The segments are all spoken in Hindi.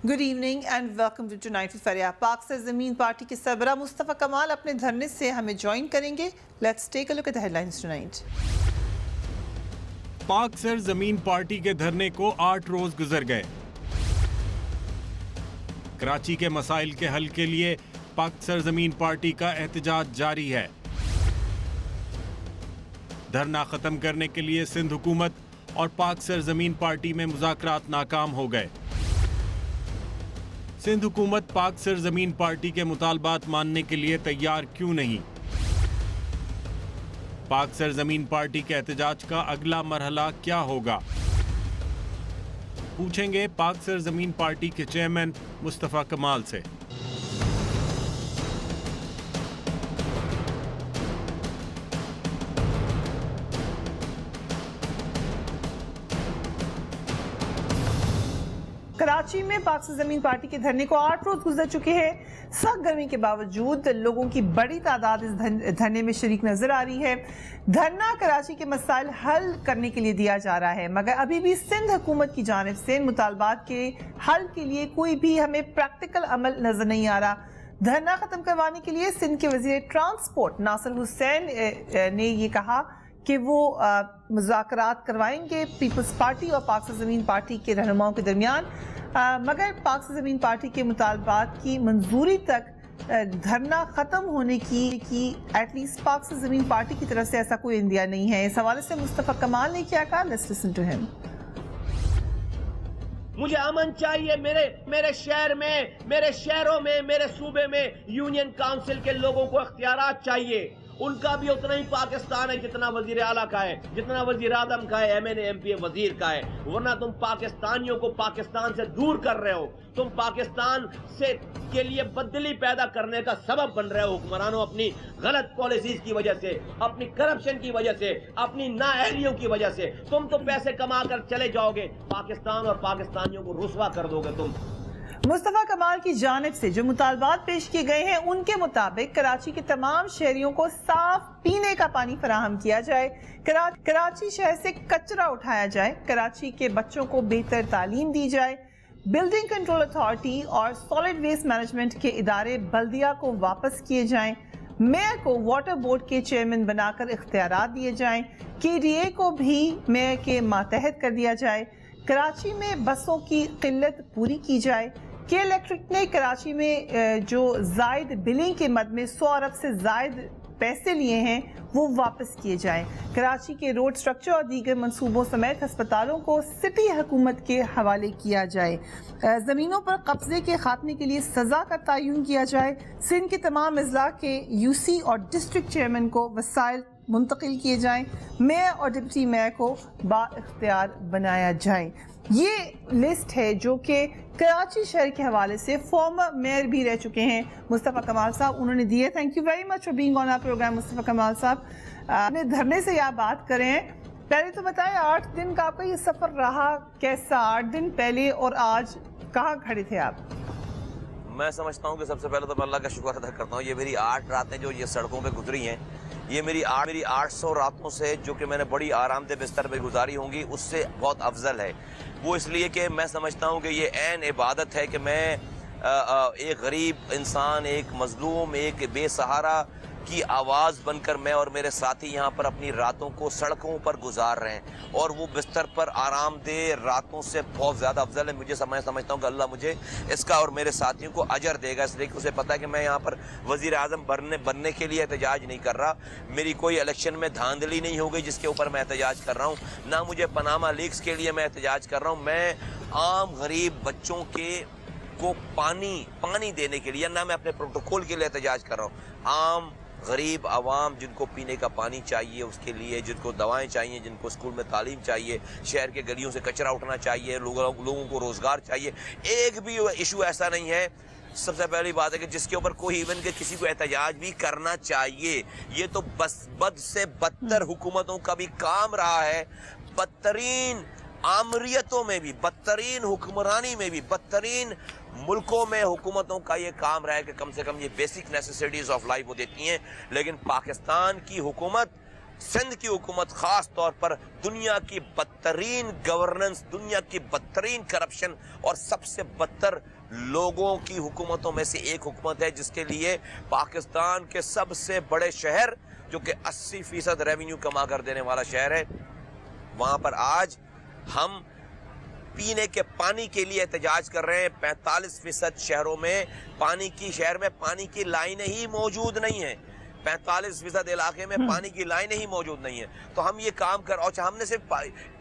Good evening and welcome to tonight with Fariya. Pak Sarzameen party के सरबराह मुस्तफ़ा कमाल अपने धरने से हमें ज्वाइन करेंगे। Let's take a look at the headlines tonight. Pak Sarzameen party के धरने को 8 रोज गुजर गए। कराची के मसाइल के हल के लिए पाक सरजमीन पार्टी का एहतजाज जारी है। धरना खत्म करने के लिए सिंध हुकूमत और पाक सरजमीन पार्टी में मुज़ाकरात नाकाम हो गए। सिंध हुकूमत पाक सरजमीन पार्टी के मुतालबात मानने के लिए तैयार क्यों नहीं? पाक सरजमीन पार्टी के एहतजाज का अगला मरहला क्या होगा? पूछेंगे पाक सरजमीन पार्टी के चेयरमैन मुस्तफ़ा कमाल से। कराची में पाक सरजमीन पार्टी के धरने को 8 रोज गुजर चुके हैं। सख्त गर्मी के बावजूद लोगों की बड़ी तादाद इस धरने में शरीक नजर आ रही है। धरना कराची के मसाइल हल करने के लिए दिया जा रहा है, मगर अभी भी सिंध हुकूमत की जानिब से मुतालबात के हल के लिए कोई भी हमें प्रैक्टिकल अमल नजर नहीं आ रहा। धरना खत्म करवाने के लिए सिंध के वजीर ट्रांसपोर्ट नासिर हुसैन ने ये कहा कि वो मुज़ाकरात करवाएंगे पीपल्स पार्टी और पाक सरजमीन पार्टी के रहनुमाओं के दरमियान, मगर पाक सरजमीन पार्टी के मुतालबात की मंजूरी तक धरना ख़त्म होने की एटलीस्ट पाक सरजमीन पार्टी की तरफ से ऐसा कोई इंदिया नहीं है। इस हवाले से मुस्तफ़ा कमाल ने क्या कहा, लेट्स लिसन टू हिम। मुझे अमन चाहिए मेरे शहर में, मेरे शहरों में, मेरे सूबे में यूनियन काउंसिल के लोगों को इख्तियारात चाहिए। उनका भी उतना ही पाकिस्तान है जितना वजीर आला का है, जितना वजीर आजम का है, MNA MPA वजीर का है। वरना तुम पाकिस्तानियों को पाकिस्तान से दूर कर रहे हो। तुम पाकिस्तान से के लिए बदली पैदा करने का सबब बन रहे हो हुक्मरानों, अपनी गलत पॉलिसीज की वजह से, अपनी करप्शन की वजह से, अपनी नाअहलियों की वजह से। तुम तो पैसे कमा कर चले जाओगे, पाकिस्तान और पाकिस्तानियों को रुसवा कर दोगे तुम। मुस्तफ़ा कमाल की जानिब से जो मुतालबात पेश किए गए हैं उनके मुताबिक कराची के तमाम शहरियों को साफ पीने का पानी फराहम किया जाए, कराची शहर से कचरा उठाया जाए, कराची के बच्चों को बेहतर तालीम दी जाए, बिल्डिंग कंट्रोल अथॉरिटी और सॉलिड वेस्ट मैनेजमेंट के इदारे बल्दिया को वापस किए जाएं, मेयर को वाटर बोर्ड के चेयरमैन बनाकर इख्तियारात दिए जाएं, KDA को भी मेयर के मातहत कर दिया जाए, कराची में बसों की किल्लत पूरी की जाए, के इलेक्ट्रिक ने कराची में जो जायद बिलिंग के मद में 100 अरब से जायद पैसे लिए हैं वो वापस किए जाएं, कराची के रोड स्ट्रक्चर और दीगर मंसूबों समेत अस्पतालों को सिटी हुकूमत के हवाले किया जाए, ज़मीनों पर कब्जे के खात्मे के लिए सज़ा का तयन किया जाए, सिंध के तमाम अजला के UC और डिस्ट्रिक्ट चेयरमैन को वसाइल मुंतकिल किए जाएं, मेयर और डिप्टी मेयर को बाइख्तियार बनाया जाए। ये लिस्ट है जो कि कराची शहर के हवाले से फॉर्मर मेयर भी रह चुके हैं मुस्तफ़ा कमाल साहब, उन्होंने दिए। Thank you very much for being on our programme Mustafa Kamal साहब। अपने धरने से आप बात करें, पहले तो बताएं 8 दिन का आपका ये सफ़र रहा कैसा? 8 दिन पहले और आज कहाँ खड़े थे आप? मैं समझता हूँ कि सबसे पहले तो मैं अल्लाह का शुक्र अदा करता हूँ। ये मेरी 8 रातें जो ये सड़कों पे गुजरी हैं, ये मेरी 800 रातों से जो कि मैंने बड़ी आरामदेह बिस्तर पे गुजारी होंगी उससे बहुत अफजल है। वो इसलिए कि मैं समझता हूँ कि ये ऐन इबादत है कि मैं एक गरीब इंसान, एक मजलूम, एक बेसहारा की आवाज़ बनकर मैं और मेरे साथी यहाँ पर अपनी रातों को सड़कों पर गुजार रहे हैं, और वो बिस्तर पर आरामदेह रातों से बहुत ज़्यादा अफजल है। मुझे समझता हूँ कि अल्लाह मुझे इसका और मेरे साथियों को अजर देगा, इसलिए कि उसे पता है कि मैं यहाँ पर वज़ीर आज़म बनने के लिए एहतजाज नहीं कर रहा। मेरी कोई इलेक्शन में धांधली नहीं हो गई जिसके ऊपर मैं एहतजाज कर रहा हूँ, ना मुझे पनामा लीक्स के लिए मैं एहतजाज कर रहा हूँ। मैं आम गरीब बच्चों को पानी देने के लिए, ना मैं अपने प्रोटोकॉल के लिए एहतजाज कर रहा हूँ। आम गरीब आवाम जिनको पीने का पानी चाहिए, उसके लिए जिनको दवाएं चाहिए, जिनको स्कूल में तालीम चाहिए, शहर के गलियों से कचरा उठना चाहिए, लोगों को रोज़गार चाहिए, एक भी इशू ऐसा नहीं है। सबसे पहली बात है कि जिसके ऊपर कोई इवन के किसी को एहतजाज भी करना चाहिए। ये तो बस बद से बदतर हुकूमतों का भी काम रहा है, बदतरीन आमरियतों में भी, बदतरीन हुक्मरानी में भी, बदतरीन मुल्कों में हुकूमतों का ये काम रहा है कि कम से कम ये बेसिक नेसेसिटीज ऑफ लाइफ वो देती हैं। लेकिन पाकिस्तान की हुकूमत, सिंध की हुकूमत खास तौर पर दुनिया की बदतरीन गवर्नेंस, दुनिया की बदतरीन करप्शन और सबसे बदतर लोगों की हुकूमतों में से एक हुकूमत है जिसके लिए पाकिस्तान के सबसे बड़े शहर, जो कि 80% रेवेन्यू कमा कर देने वाला शहर है, वहां पर आज हम पीने के पानी के लिए एहतजाज कर रहे हैं। 45% शहरों में शहर में पानी की लाइनें ही मौजूद नहीं है। 45% इलाके में पानी की लाइनें ही मौजूद नहीं है। तो हम ये काम कर, और हमने सिर्फ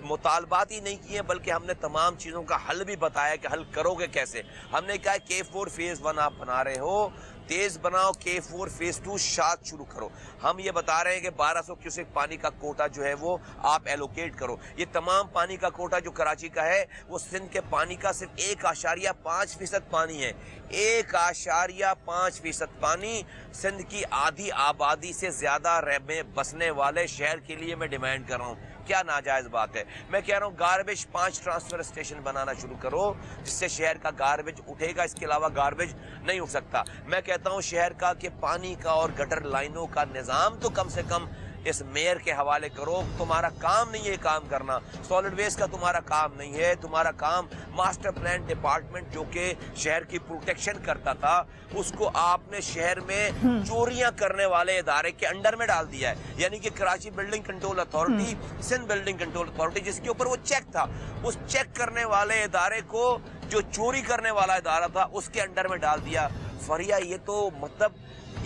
मुतालबात ही नहीं किए बल्कि हमने तमाम चीज़ों का हल भी बताया कि हल करोगे कैसे। हमने कहा K4 फेज़ 1 आप बना रहे हो, तेज बनाओ, K4 फेज़ 2 शाद शुरू करो। हम ये बता रहे हैं कि 1200 क्यूसेक पानी का कोटा जो है वो आप एलोकेट करो। ये तमाम पानी का कोटा जो कराची का है वो सिंध के पानी का सिर्फ 1.5% पानी है। 1.5% पानी सिंध की आधी आबादी से ज्यादा में बसने वाले शहर के लिए मैं डिमांड कर रहा हूँ। क्या नाजायज बात है। मैं कह रहा हूँ गार्बेज 5 ट्रांसफर स्टेशन बनाना शुरू करो जिससे शहर का गार्बेज उठेगा, इसके अलावा गार्बेज नहीं उठ सकता। मैं कहता हूँ शहर का कि पानी का और गटर लाइनों का निजाम तो कम से कम इस मेयर के हवाले करो। तुम्हारा काम नहीं है काम करना, सॉलिड वेस्ट का तुम्हारा काम नहीं है। तुम्हारा काम मास्टर प्लान डिपार्टमेंट जो कि शहर की प्रोटेक्शन करता था उसको आपने शहर में चोरियां करने वाले इदारे के अंडर में डाल दिया है। यानी कि Karachi building control authority, Sindh building control authority जिसके ऊपर वो चेक था, उस चेक करने वाले इदारे को जो चोरी करने वाला इदारा था उसके अंडर में डाल दिया। फरिया, ये तो मतलब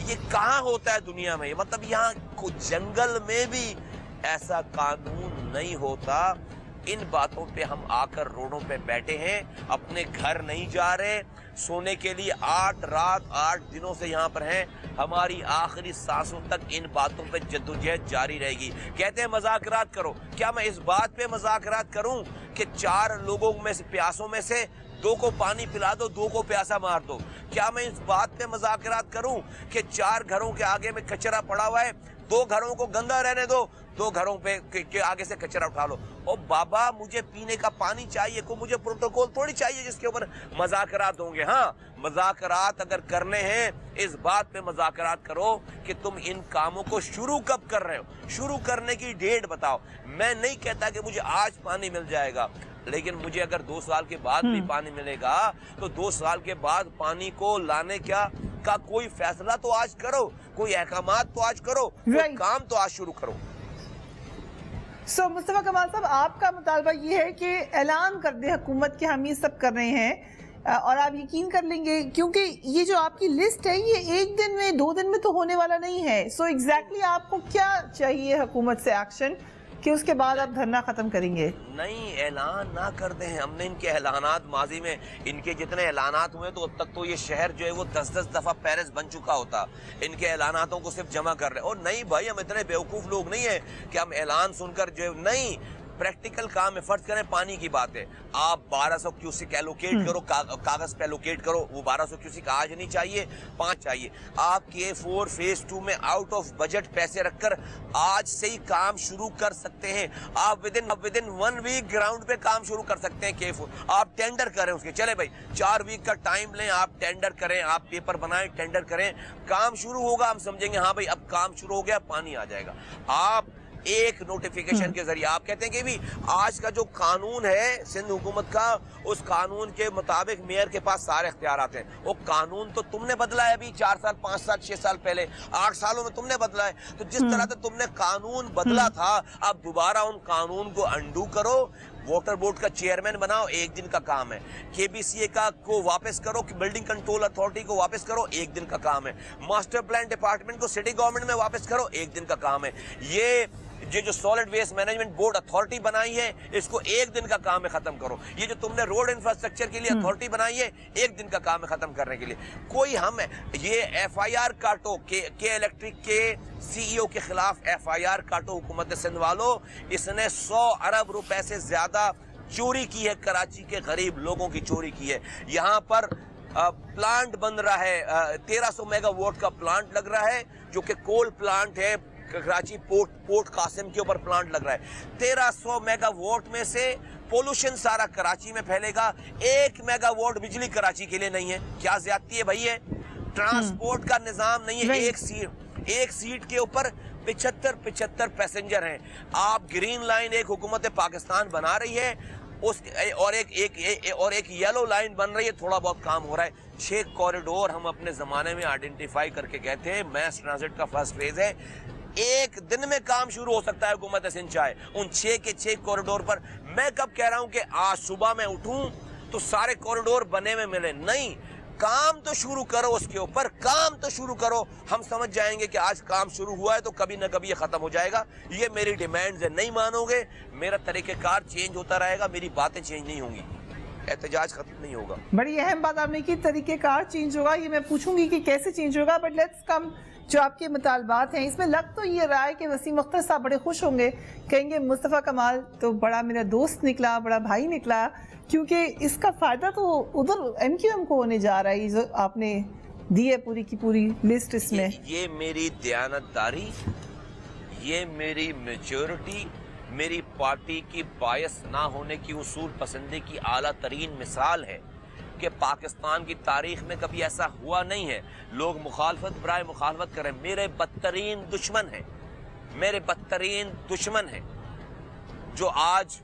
ये कहाँ होता है दुनिया में? मतलब यहाँ जंगल में भी ऐसा कानून नहीं होता। इन बातों पे हम आकर रोडों पे बैठे हैं, अपने घर नहीं जा रहे। सोने के लिए 8 रात 8 दिनों से यहाँ पर हैं। हमारी आखिरी सांसों तक इन बातों पे जद्दोजहद जारी रहेगी। कहते हैं मज़ाकरात करो, क्या मैं इस बात पे मज़ाकरात करूं कि 4 लोगों में से प्यासों में से 2 को पानी पिला दो, 2 को प्यासा मार दो? क्या मैं इस बात पे मज़ाकरात करूं कि 4 घरों के आगे में कचरा पड़ा हुआ है, 2 घरों को गंदा रहने दो, 2 घरों पे के आगे से कचरा उठा लो? ओ बाबा, मुझे पीने का पानी चाहिए, को मुझे प्रोटोकॉल थोड़ी चाहिए जिसके ऊपर मज़ाकरात होंगे। हाँ, मज़ाकरात अगर करने हैं इस बात पे मज़ाकरात करो कि तुम इन कामों को शुरू कब कर रहे हो, शुरू करने की डेट बताओ। मैं नहीं कहता कि मुझे आज पानी मिल जाएगा, लेकिन मुझे अगर 2 साल के बाद भी पानी मिलेगा तो 2 साल के बाद पानी को लाने का कोई फैसला तो आज करो, कोई अहकामात तो आज करो, कोई काम तो आज शुरू करो। मुस्तफा कमाल साहब, आपका मुतालबा ये है कि ऐलान कर दे हुकूमत कि हम ये सब कर रहे हैं और आप यकीन कर लेंगे, क्योंकि ये जो आपकी लिस्ट है ये 1 दिन में 2 दिन में तो होने वाला नहीं है। एग्जैक्टली आपको क्या चाहिए हुकूमत से एक्शन कि उसके बाद आप धरना खत्म करेंगे? नहीं, ऐलान ना कर दें। हमने इनके ऐलानात माजी में इनके जितने ऐलानात हुए तो अब तक तो ये शहर जो है वो 10-10 दफा पेरिस बन चुका होता। इनके ऐलानातों को सिर्फ जमा कर रहे। और नहीं भाई, हम इतने बेवकूफ लोग नहीं है कि हम ऐलान सुनकर जो नहीं, प्रैक्टिकल काम है। फर्ज करें पानी की बात है, आप 1200 क्यूसिक एलोकेट करो, कागज पे एलोकेट करो। वो 1200 क्यूसिक आज नहीं चाहिए, 5 चाहिए। आप K4 फेज़ 2 में आउट ऑफ बजट पैसे रखकर आज से ही काम शुरू कर सकते हैं। आप विद इन 1 वीक ग्राउंड पे काम शुरू कर सकते हैं। K4 आप टेंडर करें उसके, चले भाई 4 वीक का टाइम लें, आप टेंडर करें, आप पेपर बनाएं, टेंडर करें, काम शुरू होगा। हम समझेंगे हाँ भाई अब काम शुरू हो गया, पानी आ जाएगा। आप एक नोटिफिकेशन के जरिए, आप कहते हैं कि भी आज का जो कानून है सिंध हुकूमत का, उस कानून के मुताबिक मेयर के पास सारे इख्तियारात हैं। वो कानून तो तुमने बदला है अभी 4 साल 5 साल 6 साल पहले, 8 सालों में तुमने बदला है। तो जिस तरह से तुमने कानून बदला था, अब दोबारा उन कानून को अंडू करो। वाटर बोर्ड का चेयरमैन बनाओ, 1 दिन का काम है। KBCA को वापस करो, बिल्डिंग कंट्रोल अथॉरिटी को वापस करो, 1 दिन का काम है। मास्टर प्लान डिपार्टमेंट को सिटी गवर्नमेंट में वापस करो, 1 दिन का काम है। ये जो solid waste management board authority बनाई है, इसको 1 दिन का काम है खत्म करो। ये जो तुमने रोड इंफ्रास्ट्रक्चर के लिए अथॉरिटी बनाई है, 1 दिन का काम है खत्म करने के लिए। कोई हम ये FIR काटो, के इलेक्ट्रिक के CEO के खिलाफ FIR काटो हुकूमत सिंध वालों। इसने 100 अरब रुपए से ज्यादा चोरी की है, कराची के गरीब लोगों की चोरी की है। यहाँ पर प्लांट बन रहा है, 1300 मेगावाट का प्लांट लग रहा है जो कि कोल प्लांट है। कराची पोर्ट कासिम के ऊपर प्लांट लग रहा है। 1300 मेगावाट में से पोल्यूशन सारा कराची में फैलेगा, 1 मेगावाट बिजली कराची के लिए नहीं है। क्या ज्यादती है भाई? है ट्रांसपोर्ट का निजाम नहीं है। एक सीट के ऊपर 75 पैसेंजर हैं। आप ग्रीन लाइन एक हुकूमत पाकिस्तान बना रही है, उस और एक येलो लाइन बन रही है, थोड़ा बहुत काम हो रहा है। 6 कॉरिडोर हम अपने जमाने में आइडेंटिफाई करके गए थे, मैस ट्रांजिट का फर्स्ट फेज है। एक दिन में काम शुरू हो सकता है हुकूमत सिंध चाहे। उन 6 के 6 कॉरिडोर पर मैं कब कह रहा हूं कि आज सुबह मैं उठूं तो सारे कॉरिडोर बने में मिले, नहीं, काम तो शुरू करो, उसके ऊपर काम तो शुरू करो। हम समझ जाएंगे कि आज काम शुरू हुआ है तो कभी ना कभी ये खत्म हो जाएगा। ये मेरी डिमांड्स है, नहीं मानोगे, मेरा तरीक़ेकार चेंज होता रहेगा, मेरी बातें चेंज नहीं होंगी, एहतजाज खत्म नहीं होगा। बड़ी अहम बात आपने की, तरीकेकार चेंज होगा, ये मैं पूछूंगी कि कैसे चेंज होगा, बट लेट्स कम जो आपके मुतालबात हैं। इसमें लग तो ये रहा है कि वसीम अख्तर साहब बड़े खुश होंगे, कहेंगे मुस्तफ़ा कमाल तो बड़ा मेरा दोस्त निकला, बड़ा भाई निकला, क्योंकि इसका फ़ायदा तो उधर MQM को होने जा रहा है। जो आपने दी है पूरी की पूरी लिस्ट इसमें। ये मेरी दयानतदारी, ये मेरी मेच्योरिटी, मेरी पार्टी की बायस ना होने की, उसूल पसंदी की आला तरीन मिसाल है कि पाकिस्तान की तारीख में कभी ऐसा हुआ नहीं है। लोग मुखालफत बराए मुखालफत करें, मेरे बदतरीन दुश्मन हैं, मेरे बदतरीन दुश्मन हैं जो आज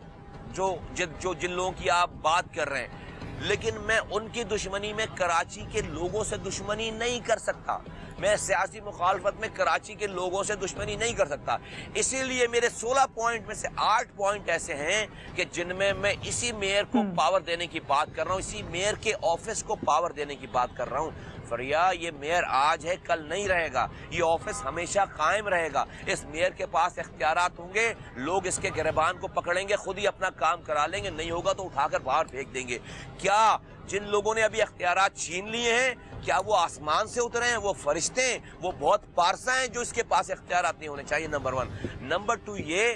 जो जिन लोगों की आप बात कर रहे हैं, लेकिन मैं उनकी दुश्मनी में कराची के लोगों से दुश्मनी नहीं कर सकता। मैं सियासी मुखालफत में कराची के लोगों से दुश्मनी नहीं कर सकता। इसीलिए मेरे 16 पॉइंट में से 8 पॉइंट ऐसे हैं कि जिनमें मैं इसी मेयर को पावर देने की बात कर रहा हूँ, इसी मेयर के ऑफिस को पावर देने की बात कर रहा हूँ। फरिया, ये मेयर आज है, कल नहीं रहेगा, ये ऑफिस हमेशा कायम रहेगा। इस मेयर के पास इख्तियारात होंगे, लोग इसके गिरबान को पकड़ेंगे, खुद ही अपना काम करा लेंगे, नहीं होगा तो उठाकर बाहर फेंक देंगे। क्या जिन लोगों ने अभी इख्तियारात छीन लिए हैं, क्या वो आसमान से उतरे हैं? वो फरिश्ते हैं, वो बहुत पारसा हैं जो इसके पास इख्तियारात नहीं होने चाहिए, नंबर 1। नंबर 2 ये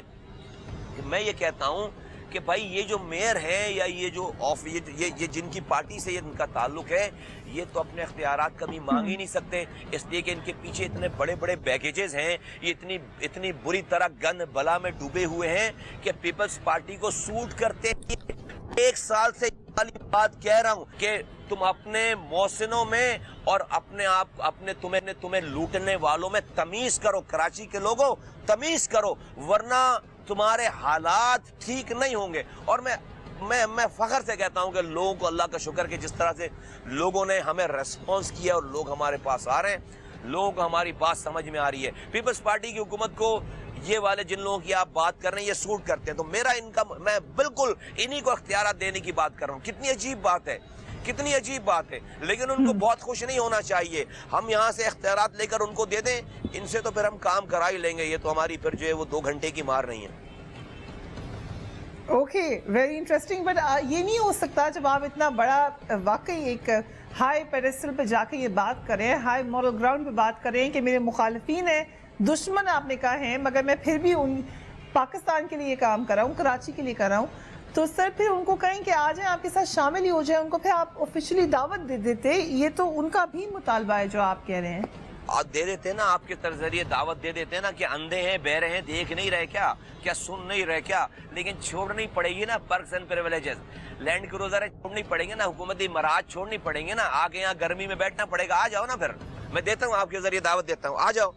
कि मैं ये कहता हूँ कि भाई ये जो मेयर है या ये जो ये जिनकी पार्टी से इनका ताल्लुक है, ये तो अपने इख्तियारात कभी मांग ही नहीं सकते, इसलिए कि इनके पीछे इतने बड़े बड़े बैगेजेस हैं, ये इतनी बुरी तरह गंद बला में डूबे हुए हैं कि पीपल्स पार्टी को सूट करते। 1 साल से वाली बात कह रहा हूँ कि तुम अपने मौसनों में और तुम्हें लूटने वालों में तमीज करो। कराची के लोगों, तमीज करो, वरना तुम्हारे हालात ठीक नहीं होंगे। और मैं फख्र से कहता हूं कि लोगों को अल्लाह का शुक्र कि जिस तरह से लोगों ने हमें रेस्पॉन्स किया और लोग हमारे पास आ रहे हैं, लोगों को हमारी बात समझ में आ रही है। पीपल्स पार्टी की हुकूमत को ये वाले जिन लोगों की आप बात कर रहे हैं ये सूट करते हैं, तो मेरा मैं बिल्कुल इन्हीं को इख्तियार देने की बात कर रहा हूँ। कितनी अजीब बात है, कितनी अजीब बात है, लेकिन उनको बहुत खुश नहीं होना चाहिए। हम यहाँ से इख्तियारात लेकर उनको दे दें, इनसे तो फिर हम काम करा ही लेंगे। ये तो हमारी फिर जो है वो 2 घंटे की मार नहीं है। ओके, वेरी इंटरेस्टिंग, बट ये नहीं हो सकता जब आप इतना बड़ा वाकई एक हाई पेडेस्टल पे जाकर ये बात करें, हाई मॉरल ग्राउंड पे बात करें कि मेरे मुखालिफिन हैं, दुश्मन आपने कहा है, मगर मैं फिर भी उन पाकिस्तान के लिए काम कर रहा हूँ, कराची के लिए कर रहा हूँ, तो सर फिर उनको कहें कि आ जाएं, आपके साथ शामिल ही हो जाए, उनको फिर आप ऑफिशियली दावत दे देते। ये तो उनका भी मुतालबा है जो आप कह रहे हैं। आप दे देते ना, आपके जरिए दावत दे देते ना कि अंधे हैं, बहरे हैं, देख नहीं रहे क्या सुन नहीं रहे क्या, लेकिन छोड़नी पड़ेगी ना perks and privileges. Land cruiser छोड़नी पड़ेंगे ना, हुकूमती मराज छोड़नी पड़ेंगे ना, आगे यहाँ गर्मी में बैठना पड़ेगा। आ जाओ ना, फिर मैं देता हूँ, आपके जरिए दावत देता हूँ, आ जाओ,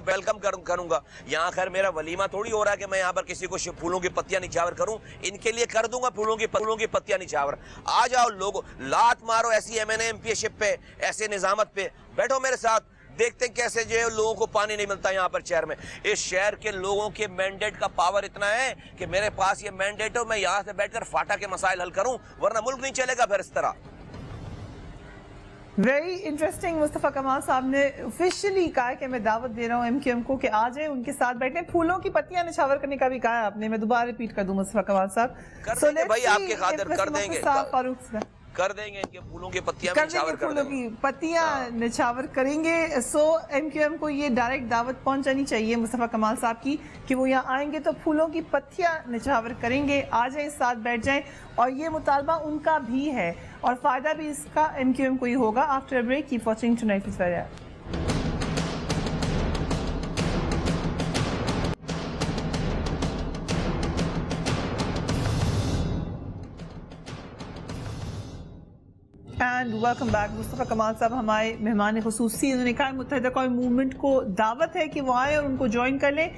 वेलकम करूंगा। यहाँ खैर मेरा वलीमा थोड़ी हो रहा है कि मैं यहाँ पर किसी को फूलों की पत्तियां निछावर करूं, इनके लिए कर दूंगा फूलों की पत्तियां निछावर। आ जाओ लोगो, लात मारो ऐसी MNA MPशिप पे, ऐसे निजामत पे बैठो मेरे साथ, देखते हैं कैसे जो है लोगों को पानी नहीं मिलता यहाँ पर शहर में। इस शहर के लोगों के मैंडेट का पावर इतना है कि मेरे पास ये मैंडेट हो, मैं यहाँ से बैठकर फाटा के मसाइल हल करूं, वरना मुल्क नहीं चलेगा फिर इस तरह। Very interesting. मुस्तफ़ा कमाल साहब ने ऑफिशियली कहा कि मैं दावत दे रहा हूँ MQM को कि आ जाए, उनके साथ बैठे, फूलों की पत्तियां निछावर करने का भी कहा है आपने। मैं दोबारा रिपीट कर दूं, मुस्तफ़ा कमाल साहब कर देंगे भाई, आपके खातिर कर देंगे, कर देंगे, इनके फूलों की पत्तियां निछावर कर देंगे, फूलों की पत्तियां निछावर करेंगे। सो MQM को ये डायरेक्ट दावत पहुंचानी चाहिए मुस्तफ़ा कमाल साहब की कि वो यहाँ आएंगे तो फूलों की पत्तियां निछावर करेंगे, आ जाए, साथ बैठ जाएं। और ये मुतालबा उनका भी है और फायदा भी इसका MQM को ही होगा। After break, keep watching tonight is very. And welcome back. Mustafa Kamal साहब हमारे मेहमान खुसूसी, उन्होंने कहा मुत्तहिदा कौम मूवमेंट को दावत है कि वो आए और उनको ज्वाइन कर लें।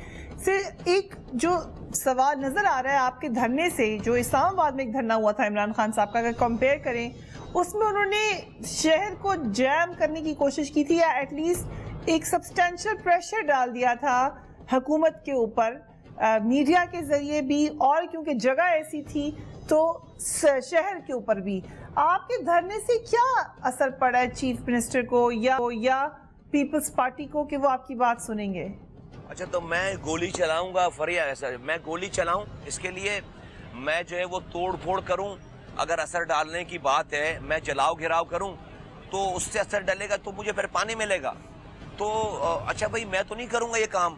सिर्फ एक जो सवाल नज़र आ रहा है आपके धरने से, जो इस्लामाबाद में एक धरना हुआ था इमरान खान साहब का, अगर कंपेयर करें, उसमें उन्होंने शहर को जैम करने की कोशिश की थी या एटलीस्ट एक सब्सटेंशियल प्रेशर डाल दिया था हुकूमत के ऊपर मीडिया के जरिए भी, और क्योंकि जगह ऐसी थी तो शहर के ऊपर भी। आपके धरने से क्या असर पड़ा है चीफ मिनिस्टर को या पीपल्स पार्टी को कि वो आपकी बात सुनेंगे? अच्छा, तो मैं गोली चलाऊंगा फरिया? ऐसा मैं गोली चलाऊं? इसके लिए मैं जो है वो तोड़ फोड़ करूं? अगर असर डालने की बात है, मैं जलाओ घिराव करूं तो उससे असर डलेगा तो मुझे फिर पानी मिलेगा। तो अच्छा भाई, मैं तो नहीं करूंगा ये काम,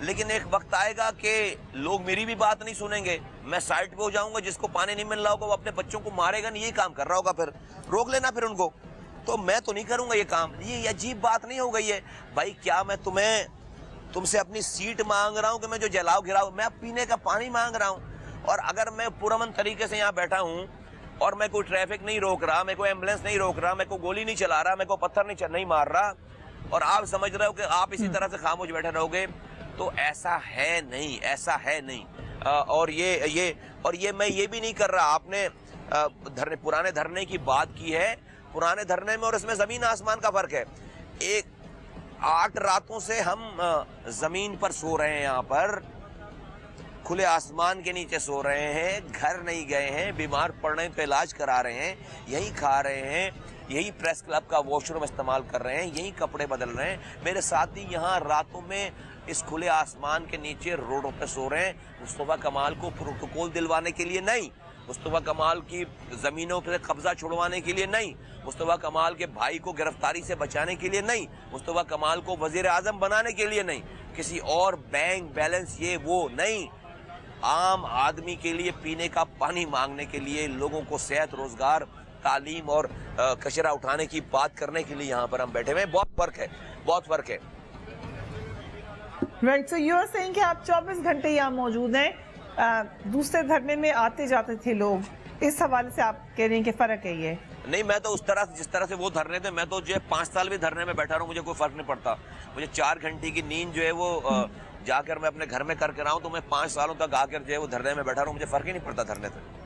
लेकिन एक वक्त आएगा कि लोग मेरी भी बात नहीं सुनेंगे, मैं साइड पे हो जाऊंगा, जिसको पानी नहीं मिल रहा होगा वो अपने बच्चों को मारेगा, नहीं यही काम कर रहा होगा, फिर रोक लेना फिर उनको। तो मैं तो नहीं करूंगा ये काम। ये अजीब बात नहीं हो गई है भाई? क्या मैं तुमसे अपनी सीट मांग रहा हूं कि मैं जो जलाओ गिराओ? मैं पीने का पानी मांग रहा हूं। और अगर मैं पुरअमन तरीके से यहाँ बैठा हूँ और मैं कोई ट्रैफिक नहीं रोक रहा, मैं कोई एम्बुलेंस नहीं रोक रहा, मैं कोई गोली नहीं चला रहा, मैं कोई पत्थर नहीं मार रहा, और आप समझ रहे हो कि आप इसी तरह से खामोश बैठे रहोगे, तो ऐसा है नहीं, ऐसा है नहीं। और ये मैं ये भी नहीं कर रहा। आपने पुराने धरने की बात की है। पुराने धरने में और इसमें जमीन आसमान का फर्क है। 8 रातों से हम जमीन पर सो रहे हैं, यहाँ पर खुले आसमान के नीचे सो रहे हैं, घर नहीं गए हैं, बीमार पड़ने पे इलाज करा रहे हैं, यही खा रहे हैं, यही प्रेस क्लब का वॉशरूम इस्तेमाल कर रहे हैं, यही कपड़े बदल रहे हैं। मेरे साथी यहाँ रातों में इस खुले आसमान के नीचे रोडों पे सो रहे हैं। मुस्तफ़ा कमाल को प्रोटोकॉल दिलवाने के लिए नहीं, मुस्तफ़ा कमाल की ज़मीनों पर कब्जा छुड़वाने के लिए नहीं, मुस्तफ़ा कमाल के भाई को गिरफ्तारी से बचाने के लिए नहीं, मुस्तफ़ा कमाल को वज़ीर आज़म बनाने के लिए नहीं, किसी और बैंक बैलेंस ये वो नहीं, आम आदमी के लिए पीने का पानी मांगने के लिए, लोगों को सेहत, रोजगार, तालीम और कचरा उठाने की बात करने के लिए यहाँ पर हम बैठे हुए हैं। बहुत फर्क है, बहुत फर्क है। Right, so you are saying कि आप 24 घंटे यहाँ मौजूद हैं, दूसरे धरने में आते जाते थे लोग, इस हवाले से आप कह रहे हैं कि फर्क है ये? नहीं, मैं तो उस तरह से, जिस तरह से वो धरने थे, मैं तो जो है 5 साल भी धरने में बैठा रहा हूँ, मुझे कोई फर्क नहीं पड़ता। मुझे 4 घंटे की नींद जो है वो जाकर मैं अपने घर में करके रहा हूँ, तो मैं 5 सालों तक आकर जो है वो धरने में बैठा रहा हूँ, मुझे फर्क ही नहीं पड़ता धरने से।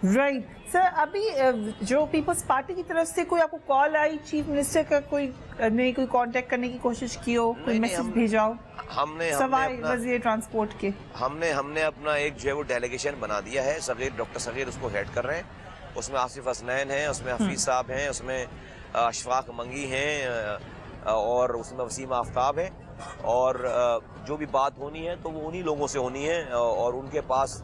राइट सर, अभी जो पीपल्स पार्टी की तरफ से कोई आपको कॉल आई, चीफ मिनिस्टर का कोई कांटेक्ट करने की कोशिश की हो, कोई मैसेज भेजा हो? हमने सवाई वज़ीर ट्रांसपोर्ट के हमने अपना एक जो है वो डेलीगेशन बना दिया है। सगीर, डॉक्टर सगीर उसको हेड कर रहे हैं। उसमें आसिफ हसनैन हैं, उसमें हफीज साहब हैं, उसमें अशफाक मंगी हैं, और उसमें वसीम आफ्ताब है। और जो भी बात होनी है तो वो उन्हीं लोगों से होनी है, और उनके पास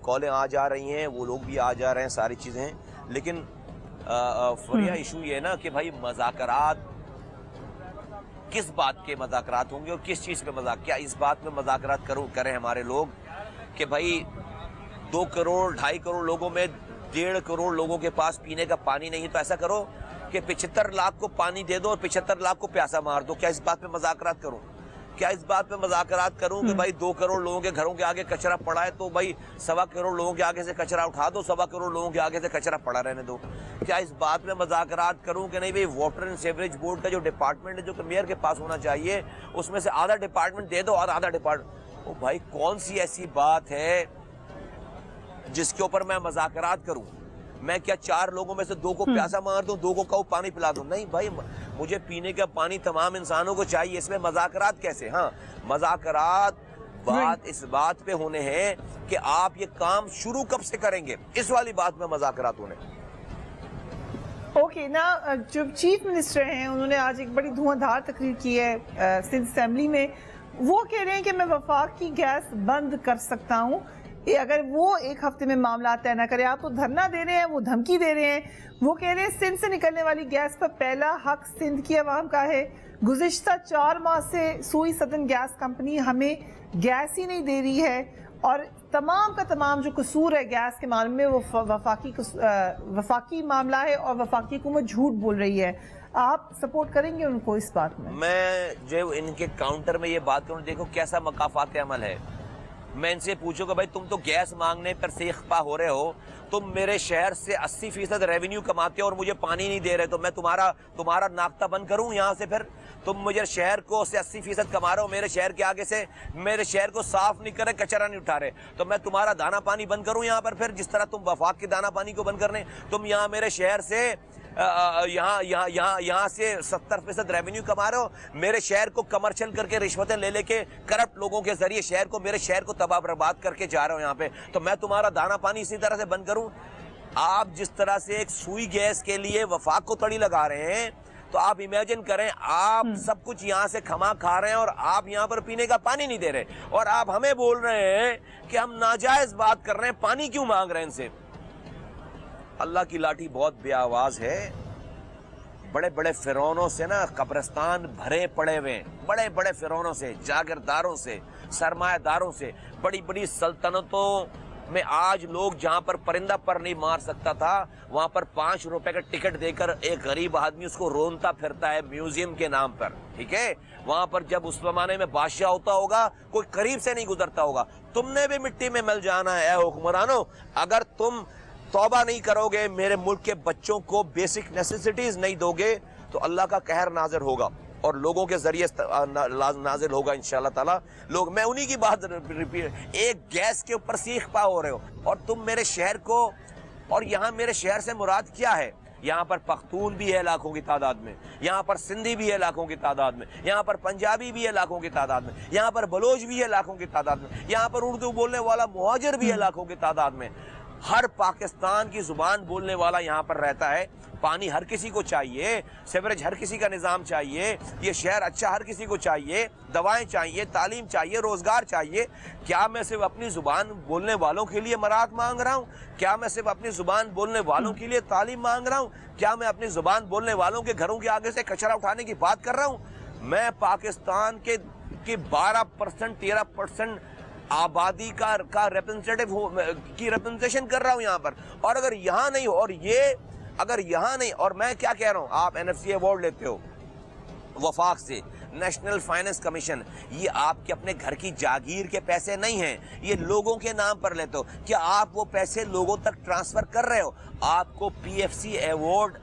कॉलें आ जा रही हैं, वो लोग भी आ जा रहे हैं, सारी चीज़ें हैं। लेकिन फरिया इशू ये है ना कि भाई मुज़ाकरात, किस बात के मुज़ाकरात होंगे और किस चीज़ पे मजाक? क्या इस बात में मुज़ाकरात करें हमारे लोग कि भाई 2 करोड़ 2.5 करोड़ लोगों में 1.5 करोड़ लोगों के पास पीने का पानी नहीं है, तो ऐसा करो कि 75 लाख को पानी दे दो और 75 लाख को प्यासा मार दो। क्या इस बात पे मुज़ाकरात करूं? क्या इस बात पे मुज़ाकरात करूं कि भाई 2 करोड़ लोगों के घरों के आगे कचरा पड़ा है, तो भाई 1.25 करोड़ लोगों के आगे से कचरा उठा दो, 1.25 करोड़ लोगों के आगे से कचरा पड़ा रहने दो? क्या इस बात में मुज़ाकरात करूं कि नहीं भाई वाटर एंड सीवरेज बोर्ड का जो डिपार्टमेंट है, जो कि मेयर के पास होना चाहिए, उसमें से आधा डिपार्टमेंट दे दो और आधा डिपार्टमेंट? ओ भाई, कौन सी ऐसी बात है जिसके ऊपर मैं मुज़ाकरात करूं? मैं क्या 4 लोगों में से 2 को प्यासा मार दूं, 2 को पानी पिला दूं? नहीं भाई, मुझे पीने का पानी तमाम इंसानों को चाहिए। इसमें मुज़ाकरात कैसे? हाँ, मुज़ाकरात बात इस बात पे होने हैं कि आप ये काम शुरू कब से करेंगे, इस वाली बात में मुज़ाकरात होने। ओके ना, जो चीफ मिनिस्टर हैं उन्होंने आज एक बड़ी धुआंधार तकरीर की है सिंध असेंबली में। वो कह रहे हैं कि मैं वफाक की गैस बंद कर सकता हूँ अगर वो 1 हफ्ते में मामला तय न करे। आप तो धरना दे रहे हैं, वो धमकी दे रहे हैं। वो कह रहे हैं सिंध से निकलने वाली गैस पर पहला हक सिंध की आवाम का है। गुज़िश्ता 4 माह से सुई सदन गैस कंपनी हमें गैस ही नहीं दे रही है, और तमाम का तमाम जो कसूर है गैस के मामले में वो वफाकी मामला है, और वफाकी हुकूमत झूठ बोल रही है। आप सपोर्ट करेंगे उनको इस बात में? मैं जो इनके काउंटर में ये बात करूँ, देखो कैसा मकाफात अमल है। मैं इनसे पूछूंगा भाई तुम तो गैस मांगने पर से इख्फा हो रहे हो, तुम मेरे शहर से 80% रेवेन्यू कमाते हो और मुझे पानी नहीं दे रहे, तो मैं तुम्हारा नाश्ता बंद करूं यहाँ से? फिर तुम मुझे शहर को से 80% कमा रहे हो, मेरे शहर के आगे से मेरे शहर को साफ नहीं कर रहे, कचरा नहीं उठा रहे, तो मैं तुम्हारा दाना पानी बंद करूं यहाँ पर? फिर जिस तरह तुम वफाक के दाना पानी को बंद करने, तुम यहाँ मेरे शहर से यहाँ से 70% रेवेन्यू कमा रहे हो, मेरे शहर को कमर्शियल करके रिश्वतें ले लेके करप्ट लोगों के जरिए मेरे शहर को तबाह बर्बाद करके जा रहे हो यहाँ पे, तो मैं तुम्हारा दाना पानी इसी तरह से बंद करूं? आप जिस तरह से एक सुई गैस के लिए वफाक को तड़ी लगा रहे हैं, तो आप इमेजिन करें, आप सब कुछ यहाँ से खमा खा रहे हैं और आप यहाँ पर पीने का पानी नहीं दे रहे, और आप हमें बोल रहे हैं कि हम नाजायज बात कर रहे हैं, पानी क्यों मांग रहे हैं इनसे? अल्लाह की लाठी बहुत बेआवाज है। बड़े बड़े फिरौनों से ना कब्रिस्तान भरे पड़े हुए, बड़े बड़े फिरौनों से, जागीरदारों से, सरमायादारों से, बड़ी बड़ी सल्तनतों में आज लोग जहां पर परिंदा पर नहीं मार सकता था, वहां पर 5 रुपए का टिकट देकर एक गरीब आदमी उसको रोनता फिरता है म्यूजियम के नाम पर, ठीक है? वहां पर जब उस जमाने में बादशाह होता होगा, कोई करीब से नहीं गुजरता होगा। तुमने भी मिट्टी में मिल जाना है हुक्मरानों, अगर तुम तौबा नहीं करोगे, मेरे मुल्क के बच्चों को बेसिक नेसेसिटीज नहीं दोगे, तो अल्लाह का कहर नाजिर होगा और लोगों के जरिए नाजिल होगा इंशाअल्लाह ताला। लोग, मैं उन्हीं की बात रिपीट, एक गैस के ऊपर सीख पा हो रहे हो, और तुम मेरे शहर को, और यहाँ मेरे शहर से मुराद क्या है? यहाँ पर पख्तून भी है लाखों की तादाद में, यहाँ पर सिंधी भी है लाखों की तादाद में, यहाँ पर पंजाबी भी है लाखों की तादाद में, यहाँ पर बलोच भी है लाखों की तादाद में, यहाँ पर उर्दू बोलने वाला मुहाजिर भी है लाखों की तादाद में। हर पाकिस्तान की जुबान बोलने वाला यहाँ पर रहता है। पानी हर किसी को चाहिए, सीवरेज हर किसी का निज़ाम चाहिए, ये शहर अच्छा हर किसी को चाहिए, दवाएं चाहिए, तालीम चाहिए, रोजगार चाहिए। क्या मैं सिर्फ अपनी जुबान बोलने वालों के लिए मराहत मांग रहा हूँ? क्या मैं सिर्फ अपनी जुबान बोलने वालों के लिए तालीम मांग रहा हूँ? क्या मैं अपनी जुबान बोलने वालों के घरों के आगे से कचरा उठाने की बात कर रहा हूँ? मैं पाकिस्तान के 12% 13% आबादी का रिप्रेजेंटेटिव की रिप्रेजेंटेशन कर रहा हूं यहाँ पर, और अगर यहाँ नहीं हो, और ये अगर यहाँ नहीं, और मैं क्या कह रहा हूँ, आप NFC अवार्ड लेते हो वफाक से, नेशनल फाइनेंस कमीशन, ये आपके अपने घर की जागीर के पैसे नहीं हैं, ये लोगों के नाम पर लेते हो। क्या आप वो पैसे लोगों तक ट्रांसफर कर रहे हो? आपको PFC अवार्ड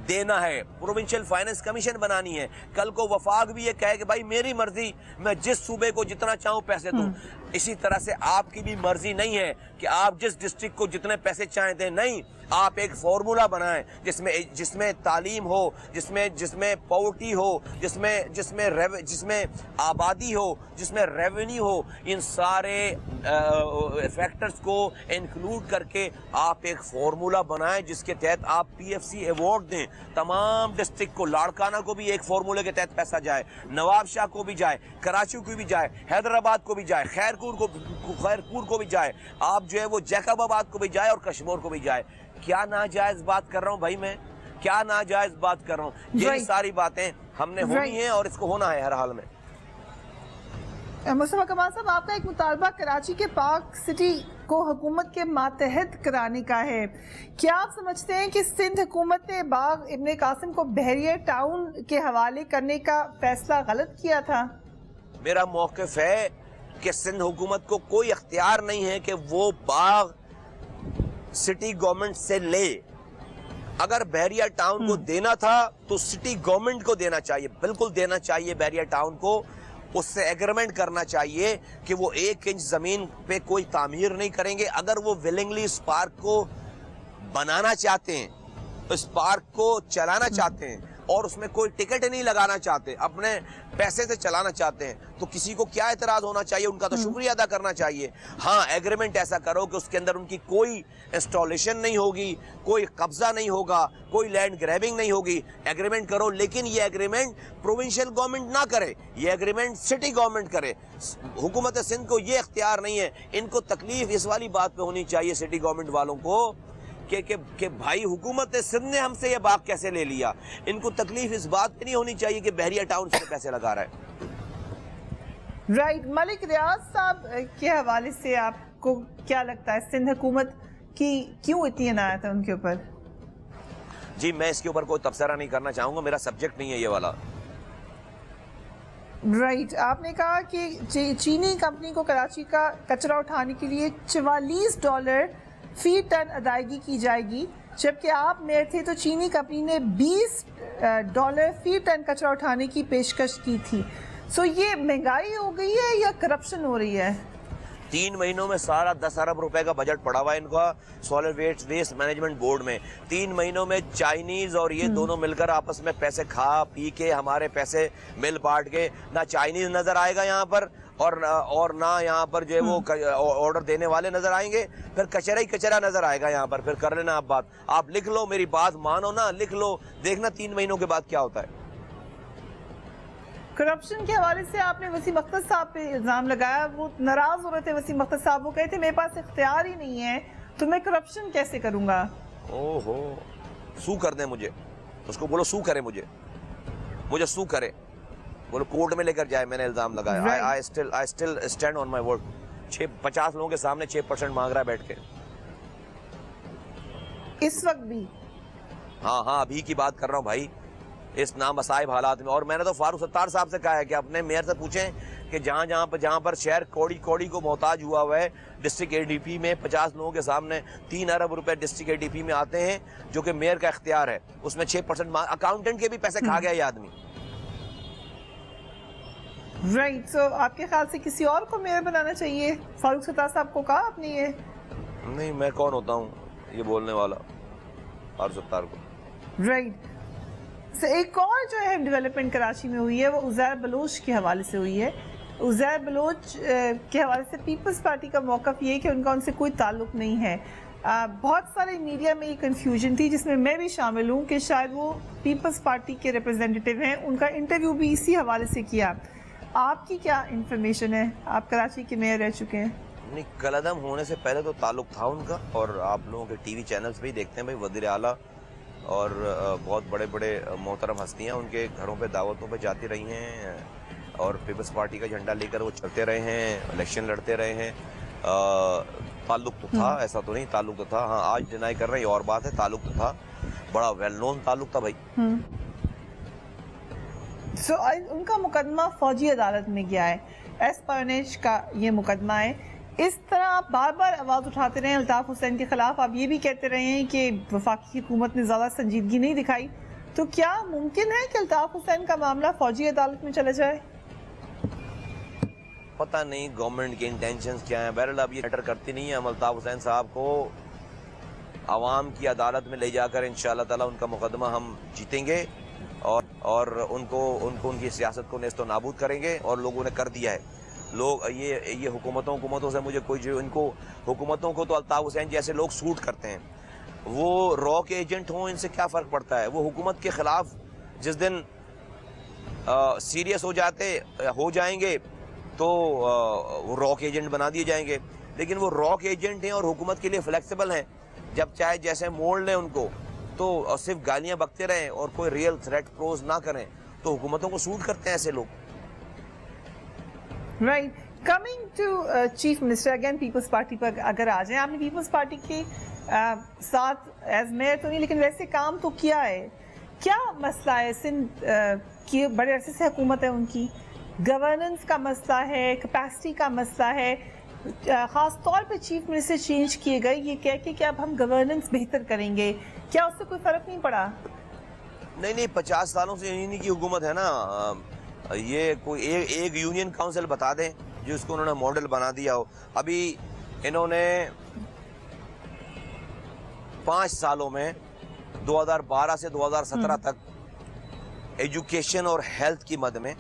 देना है, प्रोविंशियल फाइनेंस कमीशन बनानी है। कल को वफाक भी ये कहे कि भाई मेरी मर्जी, मैं जिस सूबे को जितना चाहूं पैसे दूं। इसी तरह से आपकी भी मर्जी नहीं है कि आप जिस डिस्ट्रिक्ट को जितने पैसे चाहें दें, नहीं, आप एक फॉर्मूला बनाएं जिसमें तालीम हो, जिसमें पॉवर्टी हो, जिसमें आबादी हो, जिसमें रेवेन्यू हो, इन सारे फैक्टर्स को इंक्लूड करके आप एक फॉर्मूला बनाएं जिसके तहत आप PFC अवार्ड दें तमाम डिस्ट्रिक्ट को। लाड़काना को भी एक फॉर्मूले के तहत पैसा जाए, नवाबशाह को भी जाए, कराची को भी जाए, हैदराबाद को भी जाए, खैरपुर को भी जाए, आप जो है वो जैकबाबाद को भी जाए और कश्मीर को भी जाए। क्या नाजायज बात कर रहा हूँ भाई मैं? क्या नाजायज बात कर रहा हूँ? ये सारी बातें हमने होनी है और इसको होना है हर हाल में। मुस्तफा कमाल साहब, आपका एक मुतालबा कराची के पार्क सिटी को हुकूमत के मातहत कराने का है। क्या आप समझते हैं कि सिंध हुकूमत ने बाग इब्ने कासिम को बहरिया टाउन के हवाले करने का फैसला गलत किया था? मेरा मौक़िफ़ है कि सिंध हुकूमत को कोई अख्तियार नहीं है कि वो बाग सिटी गवर्नमेंट से ले। अगर बहरिया टाउन को देना था तो सिटी गवर्नमेंट को देना चाहिए, बिल्कुल देना चाहिए बहरिया टाउन को। उससे एग्रीमेंट करना चाहिए कि वो 1 इंच जमीन पे कोई तामीर नहीं करेंगे। अगर वो विलिंगली इस पार्क को बनाना चाहते हैं, इस पार्क को चलाना चाहते हैं और उसमें कोई टिकट नहीं लगाना चाहते, अपने पैसे से चलाना चाहते हैं, तो किसी को क्या एतराज होना चाहिए? उनका तो शुक्रिया अदा करना चाहिए। हाँ, एग्रीमेंट ऐसा करो कि उसके अंदर उनकी कोई इंस्टॉलेशन नहीं होगी, कोई कब्जा नहीं होगा, कोई लैंड ग्रैबिंग नहीं होगी। एग्रीमेंट करो, लेकिन ये एग्रीमेंट प्रोविंशियल गवर्नमेंट ना करे, ये एग्रीमेंट सिटी गवर्नमेंट करे। हुकूमत सिंध को ये इख्तियार नहीं है। इनको तकलीफ इस वाली बात पे होनी चाहिए सिटी गवर्नमेंट वालों को कि भाई हुकूमत सिंध ने हमसे ये बाग कैसे ले लिया। इनको तकलीफ इस बात पे नहीं होनी चाहिए कि बहरिया टाउन से पैसे लगा रहा है। राइट, मलिक रियाज साहब के हवाले से आपको क्या लगता है, सिंध हुकूमत की क्यों इतनी इनायत है उनके ऊपर? जी, मैं इसके ऊपर कोई तबसरा नहीं करना चाहूंगा, मेरा सब्जेक्ट नहीं है ये वाला। राइट आपने कहा कि चीनी कंपनी को कराची का कचरा उठाने के लिए $44 फी टन अदायगी की जाएगी, जबकि आप मेयर थे तो चीनी कंपनी ने $20 फी टन कचरा उठाने की पेशकश की थी। सो ये महंगाई हो गई है या करप्शन हो रही है? 3 महीनों में सारा 10 अरब रुपए का बजट पड़ा हुआ है इनका सॉलिड वेस्ट मैनेजमेंट बोर्ड में। 3 महीनों में चाइनीज और ये दोनों मिलकर आपस में पैसे खा पी के हमारे पैसे मिल बांट के, ना चाइनीज नजर आएगा यहाँ पर और ना यहाँ पर जो है वो ऑर्डर देने वाले नजर आएंगे, फिर कचरा ही कचरा नजर आएगा यहाँ पर। फिर कर लेना आप बात, आप लिख लो, मेरी बात मानो ना, लिख लो, देखना 3 महीनों के बाद क्या होता है। करप्शन के हवाले से आपने वसीम अख्तर साहब पे इल्जाम लगाया, वो नाराज हो रहे थे वसीम अख्तर साहब, वो कहते मेरे पास इख्तियार ही नहीं है तो मैं करप्शन कैसे करूंगा। ओहो, सू कर दे मुझे, उसको बोलो सू करे, मुझे सू करे, बोलो कोर्ट में लेकर जाए, मैंने इल्जाम लगाया। I still stand on my word. 50 लोगों के सामने 6% मांग रहा है बैठ के इस वक्त भी। हाँ अभी की बात कर रहा हूँ भाई, इस नामसाइब हालात में। और मैंने तो फारूक सत्तार साहब से कहा है कि अपने मेयर से पूछें कि जहां पर शहर कौड़ी को मोहताज हुआ हुआ है, डिस्ट्रिक्ट एडीपी में 50 लोगों के सामने 3 अरब रुपए डिस्ट्रिक्ट एडीपी में आते हैं, जो कि मेयर का इख्तियार है, उसमें 6% अकाउंटेंट के भी पैसे खा गया ये आदमी। राइट, सो आपके ख्याल से किसी और को मेयर बनाना चाहिए? फारूक सत्तार साहब को कहा आपने ये? नहीं, मैं कौन होता हूँ ये बोलने वाला फारूक सत्तार को। राइट, एक और जो है डेवलपमेंट कराची में हुई है वो उज़ैर बलोच के हवाले से हुई है। उज़ैर बलोच के हवाले से पीपल्स पार्टी का मौक़िफ़ ये है कि उनका उनसे कोई ताल्लुक़ नहीं है। बहुत सारे मीडिया में ये कन्फ्यूजन थी, जिसमें मैं भी शामिल हूँ, कि शायद वो पीपल्स पार्टी के रिप्रेजेंटेटिव हैं। उनका इंटरव्यू भी इसी हवाले से किया। आपकी क्या इंफॉर्मेशन है? आप कराची के मेयर रह चुके हैं। नहीं, कलअदम होने से पहले तो ताल्लुक़ था उनका, और आप लोगों के टीवी चैनल्स पे ही देखते हैं भाई, वज़ीर आला और बहुत बड़े बड़े मोहतरम हस्तियाँ उनके घरों पे दावतों पे जाती रही हैं, और पीपल्स पार्टी का झंडा लेकर वो चलते रहे हैं, इलेक्शन लड़ते रहे हैं। ताल्लुक़ तो था, ऐसा तो नहीं, ताल्लुक़ तो था। हाँ, आज डिनाई कर रहे हैं और बात है, ताल्लुक़ तो था, बड़ा वेल नोन ताल्लुक़ था भाई। सो उनका मुकदमा फौजी अदालत में गया है, एस्पायोनेज का ये मुकदमा है। इस तरह आप बार बार आवाज़ उठाते रहे अल्ताफ़ हुसैन के ख़िलाफ़, आप ये भी कहते रहे हैं कि वफाकी हुकूमत ने ज़्यादा संजीदगी नहीं दिखाई, तो क्या मुमकिन है कि अल्ताफ़ हुसैन का मामला फौजी अदालत में चला जाए? पता नहीं गवर्नमेंट के इंटेंशंस क्या हैं। बहरहाल अब ये मैटर करती नहीं है। हम अल्ताफ़ हुसैन साहब को आवाम की अदालत में ले जाकर इंशाअल्लाह ताला उनका मुकदमा हम जीतेंगे, और उनको उनकी सियासत को नेस्तो नाबूद करेंगे। और लोगों ने कर दिया है। लोग ये हुकूमतों से मुझे कोई जो, इनको हुकूमतों को तो अल्ताफ़ हुसैन जैसे लोग सूट करते हैं, वो रॉ के एजेंट हों, इनसे क्या फ़र्क पड़ता है। वो हुकूमत के ख़िलाफ़ जिस दिन सीरियस हो जाएंगे तो वो रॉ के एजेंट बना दिए जाएंगे। लेकिन वो रॉ के एजेंट हैं और हुकूमत के लिए फ्लेक्सिबल हैं, जब चाहे जैसे मोड़ लें उनको, तो सिर्फ गालियाँ बकते रहें और कोई रियल थ्रेट पोज ना करें, तो हुकूमतों को सूट करते हैं ऐसे लोग। Right, coming to chief minister again, peoples party पर अगर आ जाए, आपने पीपल्स पार्टी के साथ एज मेयर तो नहीं लेकिन वैसे काम तो किया है। क्या मसला है? सिंध की बड़े अरसे से हुकूमत है, उनकी गवर्नेंस का मसला है, कैपेसिटी का मसला है। ख़ास तौर पे चीफ मिनिस्टर चेंज किए गए ये कह के कि अब हम गवर्नेंस बेहतर करेंगे, क्या उससे कोई फ़र्क नहीं पड़ा? नहीं, 50 सालों से इन्हीं की हुकूमत है ना। ये कोई एक यूनियन काउंसिल बता दें जिसको उन्होंने मॉडल बना दिया हो। अभी इन्होंने 5 सालों में 2012 से 2017 तक एजुकेशन और हेल्थ की मद में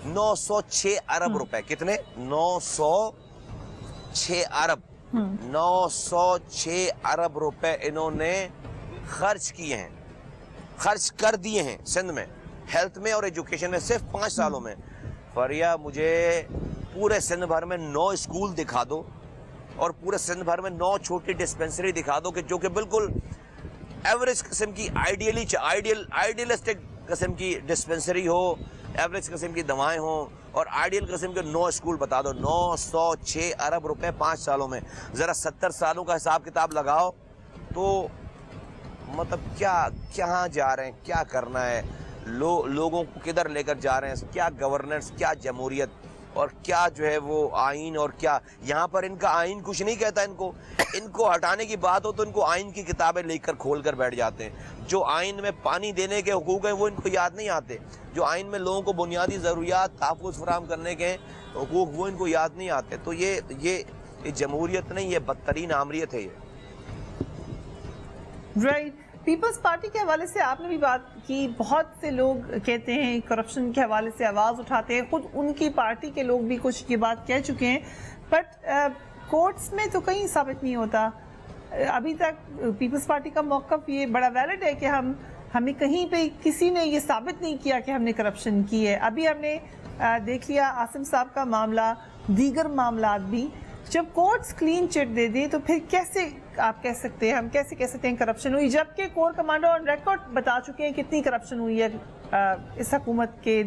906 अरब रुपए, कितने? 906 अरब 906 अरब रुपए इन्होंने खर्च किए हैं, खर्च कर दिए हैं सिंध में, हेल्थ में और एजुकेशन में, सिर्फ 5 सालों में। फरिया, मुझे पूरे सिंध भर में 9 स्कूल दिखा दो और पूरे सिंध भर में 9 छोटी डिस्पेंसरी दिखा दो कि जो कि बिल्कुल एवरेज किस्म की, आइडियलिस्टिक किस्म की डिस्पेंसरी हो, एवरेज किस्म की दवाएं हो, और आइडियल किस्म के 9 स्कूल बता दो। 906 अरब रुपए 5 सालों में। जरा 70 सालों का हिसाब किताब लगाओ तो मतलब क्या जा रहे हैं, क्या करना है। लोगों को किधर लेकर जा रहे हैं, क्या गवर्नेंस, क्या जमहूरियत और क्या जो है वो आइन, और क्या यहाँ पर इनका आइन कुछ नहीं कहता। इनको हटाने की बात हो तो इनको आइन की किताबें लेकर खोल कर बैठ जाते हैं। जो आइन में पानी देने के हुकूक हैं वो इनको याद नहीं आते। जो आइन में लोगों को बुनियादी ज़रूरियात तहफ़्फ़ुज़ फराहम करने के हुकूक वो इनको याद नहीं आते। तो ये जमहूरियत नहीं, ये बदतरीन आमरीत है ये। राइट। पीपल्स पार्टी के हवाले से आपने भी बात की, बहुत से लोग कहते हैं करप्शन के हवाले से आवाज़ उठाते हैं, खुद उनकी पार्टी के लोग भी कुछ ये बात कह चुके हैं, बट कोर्ट्स में तो कहीं साबित नहीं होता। अभी तक पीपल्स पार्टी का मौक़िफ़ ये बड़ा वैलिड है कि हमें कहीं पे किसी ने ये साबित नहीं किया कि हमने करप्शन की है। अभी हमने देख लिया आसिम साहब का मामला, दीगर मामला भी, जब कोर्ट्स क्लीन चिट दे दें तो फिर कैसे आप कह सकते हैं, हम कैसे कह सकते हैं करप्शन हुई, जबकि कोर कमांडर ऑन रिकॉर्ड बता चुके हैं कितनी करप्शन हुई है इस हुकूमत के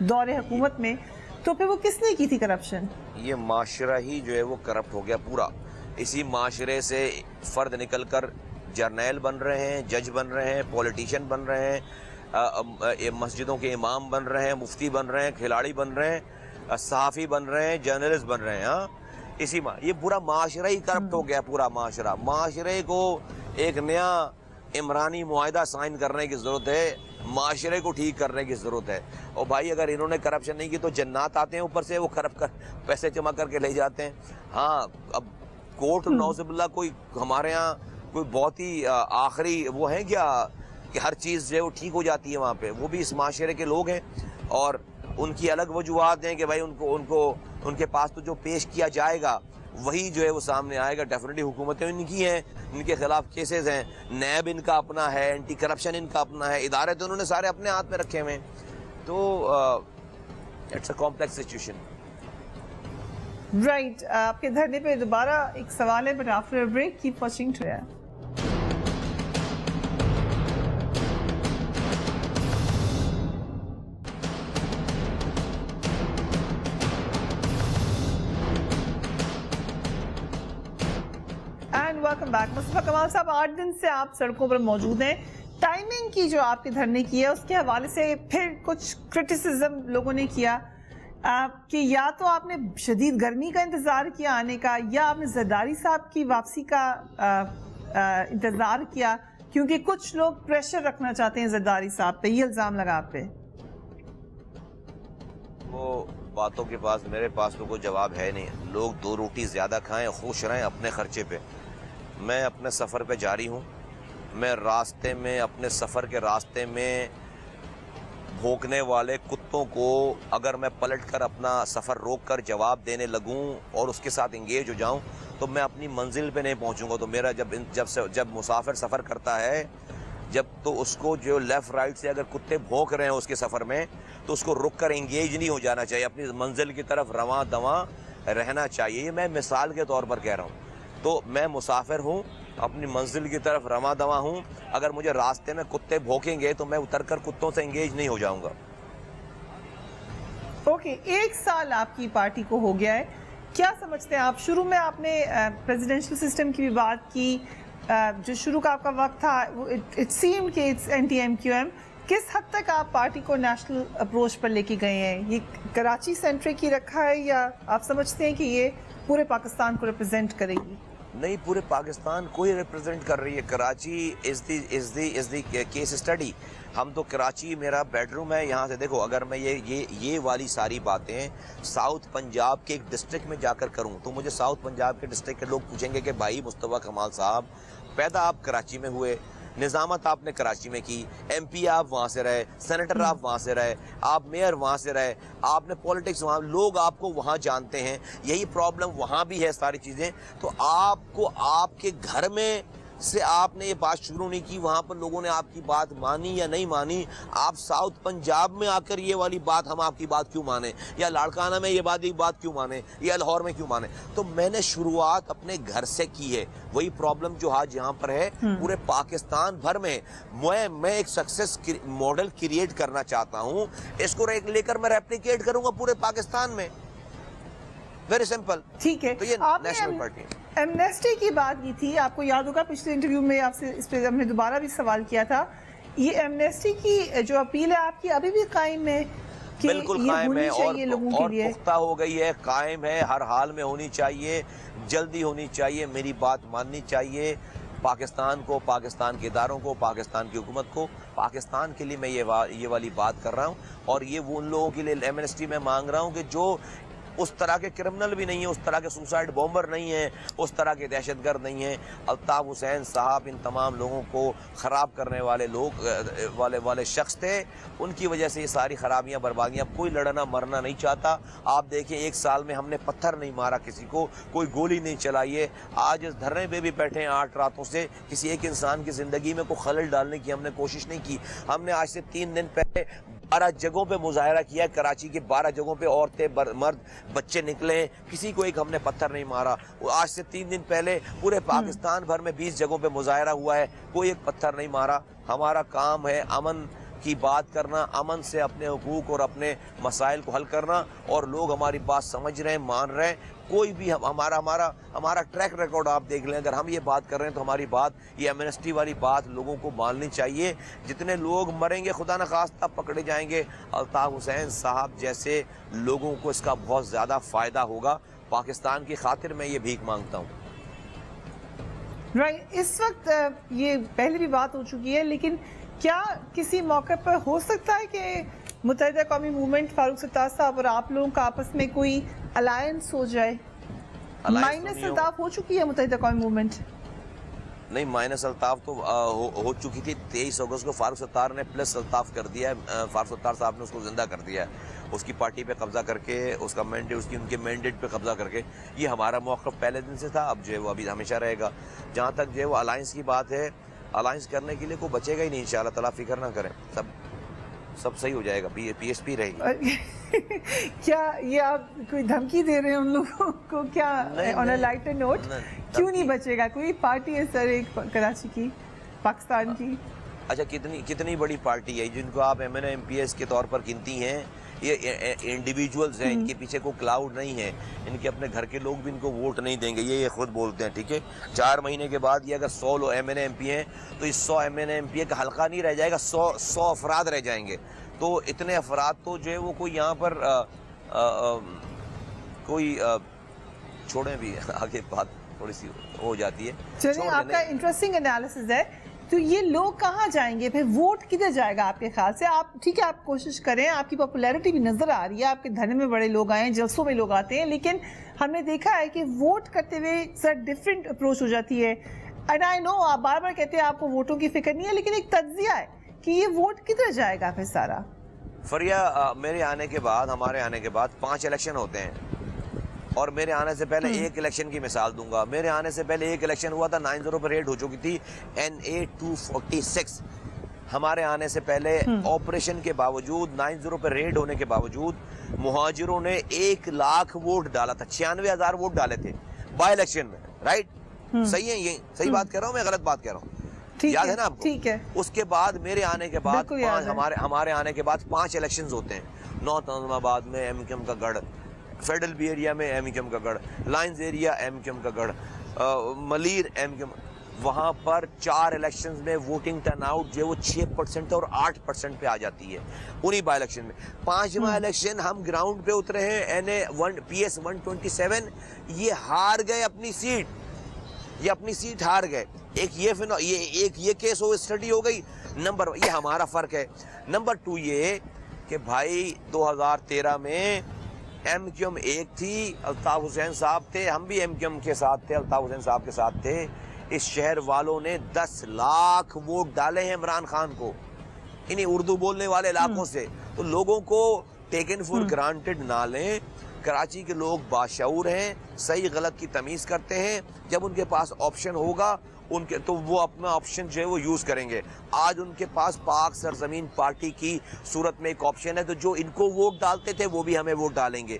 दौरे हुकूमत में। तो फिर वो किसने की थी करप्शन? ये माशरा ही जो है वो करप्ट हो गया पूरा। इसी माशरे से फर्द निकलकर जर्नैल बन रहे हैं, जज बन रहे हैं, पॉलिटिशियन बन रहे हैं, मस्जिदों के इमाम बन रहे हैं, मुफ्ती बन रहे हैं, खिलाड़ी बन रहे हैं, सहाफ़ी बन रहे हैं, जर्नलिस्ट बन रहे हैं। हाँ, ये पूरा माशरा ही करप्ट हो गया। पूरा माशरे को एक नया इमरानी मुआहिदा साइन करने की ज़रूरत है, माशरे को ठीक करने की ज़रूरत है। और भाई अगर इन्होंने करप्शन नहीं की तो जन्नात आते हैं ऊपर से, वो करप्ट कर पैसे जमा करके ले जाते हैं। हाँ, अब कोर्ट नौज़बिल्लाह कोई हमारे यहाँ कोई बहुत ही आखिरी वो है क्या कि हर चीज़ जो है वो ठीक हो जाती है वहाँ पे? वो भी इस माशरे के लोग हैं और उनकी अलग वजूहात हैं कि भाई उनके पास तो जो पेश किया जाएगा वही जो है वो सामने आएगा। डेफिनेटली हुकूमतें इनकी हैं, इनके खिलाफ केसेस हैं, नैब इनका अपना है, एंटी करप्शन इनका अपना है, इदारे तो उन्होंने सारे अपने हाथ में रखे हुए हैं। तो it's a complex situation. Right. आपके धरने पे दोबारा एक सवाल है, but after break keep watching to air. Welcome back. Mustafa Kamal साहब, 8 दिन से आप सड़कों पर मौजूद हैं। टाइमिंग की जो आपके धरने की है उसके हवाले से फिर कुछ क्रिटिसिज्म लोगों ने किया कि या तो आपने शदीद गर्मी का इंतज़ार किया आने का, या आपने जरदारी साहब की वापसी का इंतज़ार किया, क्योंकि कुछ लोग प्रेशर रखना चाहते हैं जरदारी साहब पे। ये इल्ज़ाम लगा आप पे। वो बातों के पास मेरे पास तो कोई जवाब है नहीं। लोग 2 रोटी ज़्यादा खाएं, खुश रहें अपने खर्चे पे। मैं अपने सफ़र पे जारी हूँ। मैं रास्ते में, अपने सफ़र के रास्ते में भौंकने वाले कुत्तों को अगर मैं पलट कर अपना सफ़र रोक कर जवाब देने लगूँ और उसके साथ इंगेज हो जाऊँ तो मैं अपनी मंजिल पे नहीं पहुँचूँगा। तो मेरा जब मुसाफिर सफ़र करता है, तो उसको जो लेफ़्ट राइट से अगर कुत्ते भौंक रहे हैं उसके सफ़र में, तो उसको रुक कर इंगेज नहीं हो जाना चाहिए, अपनी मंजिल की तरफ रवां दवां रहना चाहिए। ये मैं मिसाल के तौर पर कह रहा हूँ। तो मैं मुसाफिर हूँ, अपनी मंजिल की तरफ रवां दवां हूँ। अगर मुझे रास्ते में कुत्ते भौंकेंगे तो मैं उतरकर कुत्तों से इंगेज नहीं हो जाऊँगा। ओके, 1 साल आपकी पार्टी को हो गया है, क्या समझते हैं आप? शुरू में आपने प्रेसिडेंशियल सिस्टम की भी बात की, जो शुरू का आपका वक्त था इट सीम्ड कि इट्स एंटी-MQM। किस हद तक आप पार्टी को नेशनल अप्रोच पर लेके गए हैं? ये कराची सेंट्रिक ही रखा है या आप समझते हैं कि ये पूरे पाकिस्तान को रिप्रेजेंट करेगी? नहीं, पूरे पाकिस्तान को ही रिप्रेजेंट कर रही है। Karachi is the case study. हम तो कराची मेरा बेडरूम है। यहाँ से देखो, अगर मैं ये वाली सारी बातें साउथ पंजाब के एक डिस्ट्रिक्ट में जाकर करूँ तो मुझे साउथ पंजाब के डिस्ट्रिक्ट के लोग पूछेंगे कि भाई मुस्तफा कमाल साहब, पैदा आप कराची में हुए, निज़ामत आपने कराची में की, MP आप वहाँ से रहे, सेनेटर आप वहाँ से रहे, आप मेयर वहाँ से रहे, आपने पॉलिटिक्स वहाँ, लोग आपको वहाँ जानते हैं। यही प्रॉब्लम वहाँ भी है सारी चीज़ें। तो आपको आपके घर में से आपने ये बात शुरू नहीं की, वहाँ पर लोगों ने आपकी बात मानी या नहीं मानी। आप साउथ पंजाब में आकर ये वाली बात, हम आपकी बात क्यों माने, या लाड़काना में ये बात क्यों माने, या लाहौर में क्यों माने? तो मैंने शुरुआत अपने घर से की है। वही प्रॉब्लम जो आज यहाँ पर है पूरे पाकिस्तान भर में। मैं एक सक्सेस मॉडल क्रिएट करना चाहता हूँ, इसको लेकर मैं रेप्लिकेट करूँगा पूरे पाकिस्तान में। Very simple. ठीक है। तो ये नेशनल पार्टी एमनेस्टी की बात की थी, आपको याद होगा पिछले इंटरव्यू में आपसे इस पर हमने दोबारा भी सवाल किया था ये एमनेस्टी की जो अपील है आपकी अभी भी कायम है कि बिल्कुल ये कायम होनी है चाहिए लोगों के और लिए? पुख्ता हो गई है, कायम है, हर हाल में होनी चाहिए, जल्दी होनी चाहिए, मेरी बात माननी चाहिए। पाकिस्तान को, पाकिस्तान के इदारों को, पाकिस्तान की हुकूमत को, पाकिस्तान के लिए मैं ये वाली बात कर रहा हूँ। और ये वो उन लोगों के लिए एमनेस्टी में मांग रहा हूँ कि जो उस तरह के क्रिमिनल भी नहीं है, उस तरह के सुसाइड बॉम्बर नहीं है, उस तरह के दहशतगर्द नहीं है। अल्ताफ हुसैन साहब इन तमाम लोगों को ख़राब करने वाले वाले शख्स थे। उनकी वजह से ये सारी ख़राबियाँ, बर्बादियाँ, कोई लड़ना मरना नहीं चाहता। आप देखिए 1 साल में हमने पत्थर नहीं मारा किसी को, कोई गोली नहीं चलाई है। आज इस धरने पे भी बैठे हैं 8 रातों से, किसी एक इंसान की ज़िंदगी में कोई खलल डालने की हमने कोशिश नहीं की। हमने आज से 3 दिन पहले 12 जगहों पे मुजाहरा किया है। कराची के 12 जगहों पे औरतें, मर्द, बच्चे निकले हैं, किसी को एक हमने पत्थर नहीं मारा। आज से 3 दिन पहले पूरे पाकिस्तान भर में 20 जगहों पे मुजाहरा हुआ है, कोई एक पत्थर नहीं मारा। हमारा काम है अमन की बात करना, अमन से अपने हुकूक और अपने मसाइल को हल करना, और लोग हमारी बात समझ रहे हैं, मान रहे हैं। कोई भी हमारा ट्रैक रिकॉर्ड आप देख लें, अगर हम ये बात कर रहे हैं तो हमारी बात, ये एमनेस्टी वाली बात लोगों को माननी चाहिए। जितने लोग मरेंगे खुदा न खास्ता पकड़े जाएंगे, अल्ताफ हुसैन साहब जैसे लोगों को इसका बहुत ज़्यादा फ़ायदा होगा। पाकिस्तान की खातिर मैं ये भीख मांगता हूँ। राइट, इस वक्त ये पहले भी बात हो चुकी है, लेकिन क्या किसी मौके पर हो सकता है कि मुत्तहिदा कौमी मूवमेंट, फारूक सत्तार साहब और आप लोगों का आपस में कोई अलायंस हो जाए? माइनस अल्ताफ हो चुकी है मुत्तहिदा कौमी मूवमेंट? नहीं, माइनस अल्ताफ तो हो चुकी थी। 23 अगस्त को फारूक सत्तार ने प्लस अल्ताफ कर दिया है। फारूक सत्तार साहब ने उसको जिंदा कर दिया है, उसकी पार्टी पे कब्जा करके, उसका मैंडेट, उनके मैंडेट पे कब्जा करके। ये हमारा मौक़िफ़ पहले दिन से था, अब जो है वो अभी हमेशा रहेगा। जहाँ तक जो है वो अलायंस की बात है, अलायंस करने के लिए कोई बचेगा ही नहीं इंशाल्लाह ताला, फिक्र ना करें, सब सही हो जाएगा। पीएसपी रहेगी। क्या ये आप कोई धमकी दे रहे हैं उन लोगों को क्या? ऑन अ लाइटर नोट, क्यों नहीं बचेगा? कोई पार्टी है सर एक कराची की, पाकिस्तान की? अच्छा, कितनी बड़ी पार्टी है जिनको आप MNA MPS के तौर पर गिनती हैं? ये इंडिविजुअल्स हैं, इनके पीछे कोई क्लाउड नहीं है। इनके अपने घर के लोग भी इनको वोट नहीं देंगे, ये खुद बोलते हैं। ठीक है, 4 महीने के बाद ये अगर 100 लोग MNA MP हैं तो इस 100 MNA MP का हल्का नहीं रह जाएगा, 100 अफराद रह जाएंगे। तो इतने अफराद तो जो है वो कोई यहाँ पर छोड़े भी, आगे बात थोड़ी सी हो जाती है। चलिए, आपका इंटरेस्टिंग एनालिसिस है। तो ये लोग कहाँ जाएंगे फिर? वोट किधर जाएगा आपके ख्याल से? आप ठीक है, आप कोशिश करें, आपकी पॉपुलैरिटी भी नजर आ रही है, आपके धरने में बड़े लोग आए हैं, जलसों में लोग आते हैं, लेकिन हमने देखा है कि वोट करते हुए सर डिफरेंट अप्रोच हो जाती है। एंड आई नो आप बार बार कहते हैं आपको वोटों की फिक्र नहीं है, लेकिन एक तज्जिया है कि ये वोट किधर जाएगा फिर सारा? फरिया, मेरे आने के बाद, हमारे आने के बाद 5 इलेक्शन होते हैं, और मेरे आने से पहले एक इलेक्शन की मिसाल दूंगा। मेरे आने से पहले एक इलेक्शन हुआ था, 9-0 पर रेड हो चुकी थी, NA 246। हमारे आने से पहले ऑपरेशन के बावजूद, 9-0 पर रेड होने के बावजूद, मुहाजिरों ने 1 लाख वोट डाला था, 96,000 वोट डाले थे बाई इलेक्शन में। राइट, सही है? ये सही बात कह रहा हूँ, मैं गलत बात कह रहा हूँ? याद है ना आपको? ठीक है। उसके बाद मेरे आने के बाद हमारे आने के बाद 5 इलेक्शंस होते हैं। नॉर्थ नाज़िमाबाद में MQM का गढ़, फेडरल बी एरिया में MQM का गढ़, लाइन्स एरिया MQM का गढ़, मलीर MQM। वहाँ पर 4 इलेक्शंस में वोटिंग टर्नआउट जो है वो 6% और 8% पे आ जाती है उन्हीं बाई इलेक्शन में। 5वां इलेक्शन हम ग्राउंड पे उतरे हैं, PS 127, ये हार गए अपनी सीट, ये अपनी सीट हार गए। एक ये केस हो, स्टडी हो गई। नंबर, ये हमारा फर्क है। नंबर 2 ये कि भाई 2013 में MQM 1 थी, अल्ताफ हुसैन साहब थे, हम भी MQM के साथ थे, अल्ताफ हुसैन साहब के साथ थे। इस शहर वालों ने 10 लाख वोट डाले हैं इमरान खान को, इन्हीं उर्दू बोलने वाले इलाकों से। तो लोगों को टेकन फॉर ग्रांटेड ना लें। कराची के लोग बाशऊर हैं, सही गलत की तमीज़ करते हैं। जब उनके पास ऑप्शन होगा उनके, तो वो अपना ऑप्शन जो है वो यूज़ करेंगे। आज उनके पास पाक सरजमीन पार्टी की सूरत में एक ऑप्शन है, तो जो इनको वोट डालते थे वो भी हमें वोट डालेंगे।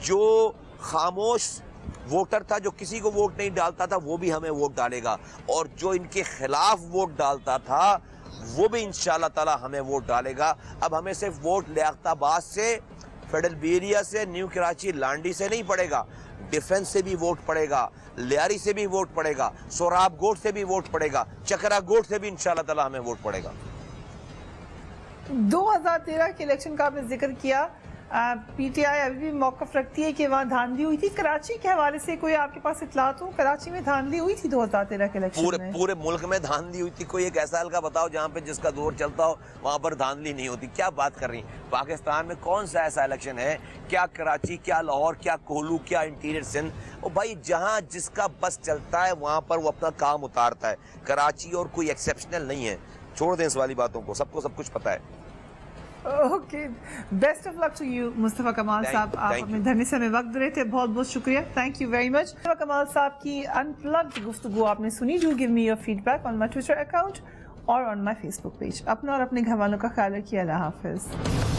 जो खामोश वोटर था, जो किसी को वोट नहीं डालता था, वो भी हमें वोट डालेगा। और जो इनके खिलाफ वोट डालता था वो भी इंशाल्लाह ताला हमें वोट डालेगा। अब हमें सिर्फ वोट लियाकताबाद से, फेडरल बी एरिया से, न्यू कराची, लांडी से नहीं पड़ेगा, डिफेंस से भी वोट पड़ेगा, लियारी से भी वोट पड़ेगा, सोराब गोट से भी वोट पड़ेगा, चकरा गोट से भी इंशाल्लाह ताला हमें वोट पड़ेगा। 2013 के इलेक्शन का आपने जिक्र किया, पीटीआई अभी भी मौकफ रखती है कि वहाँ धांधली हुई थी। कराची के हवाले से कोई आपके पास इतलात हो? कराची में धांधली हुई थी 2013 के इलेक्शन में? पूरे मुल्क में धांधली हुई थी। कोई एक ऐसा हल्का बताओ जहाँ पे जिसका दौर चलता हो वहाँ पर धांधली नहीं होती। क्या बात कर रही? पाकिस्तान में कौन सा ऐसा इलेक्शन है, क्या कराची, क्या लाहौर, क्या कोहलू, क्या इंटीरियर सिंध, और भाई जहाँ जिसका बस चलता है वहाँ पर वो अपना काम उतारता है। कराची और कोई एक्सेप्शनल नहीं है। छोड़ दें इस वाली बातों को, सबको सब कुछ पता है। Okay, best of luck to you Mustafa Kamal साहब। आप अपने धन्य समय वक्त दे रहे थे, बहुत बहुत शुक्रिया, thank you very much. Mustafa Kamal साहब की अनप्लग्ड गुफ्तगू आपने सुनी। Do give me your feedback on my Twitter account और ऑन माई फेसबुक पेज। अपना और अपने घर वालों का ख्याल रखिए। अल्लाह हाफिज।